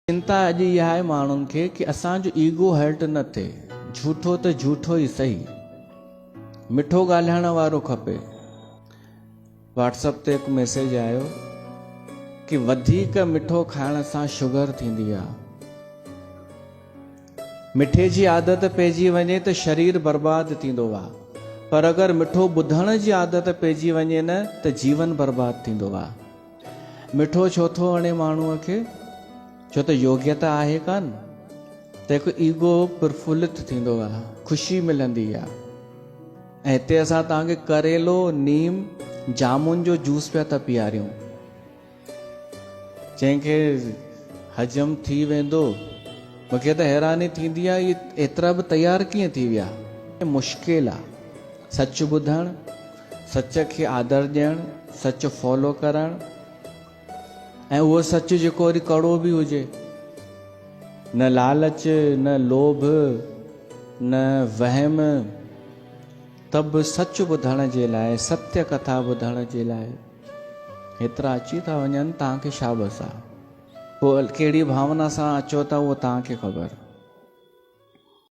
चिंता अॼु इहा आहे माण्हुनि खे कि असांजो ईगो हर्ट न थिए। झूठो त झूठो ई सही, मिठो ॻाल्हाइण वारो खपे। व्हाट्सएप ते हिकु मैसेज आयो कि वधीक मिठो खाइण सां शुगर थींदी आहे। मिठे जी आदत पइजी वञे त शरीर बर्बाद थींदो आहे, पर अगरि मिठो ॿुधण जी आदत पइजी वञे न त जीवन बर्बाद थींदो आहे। मिठो छो थो वणे माण्हूअ खे? छो त योग्यता आहे कान, त हिकु ईगो प्रफुल्लित थींदो आहे, ख़ुशी मिलंदी आहे। ऐं हिते असां तव्हांखे करेलो, नीम, जामुन जो जूस पिया था पीआरियूं, जंहिंखे हजम थी वेंदो। मूंखे त हैरानी थींदी आहे इहे एतिरा बि तयारु कीअं थी विया। मुश्किल आहे सच ॿुधणु, सच खे आदर ॾियणु, सच फॉलो करणु, ऐं उहो सच जेको वरी कड़ो बि हुजे। न लालच, न लोभ, न वहम, त बि सच ॿुधण जे लाइ, सत्य कथा ॿुधण जे लाइ हेतिरा अची था वञनि। तव्हांखे छा बस आहे? पोइ कहिड़ी भावना सां अचो था उहो तव्हांखे ख़बर।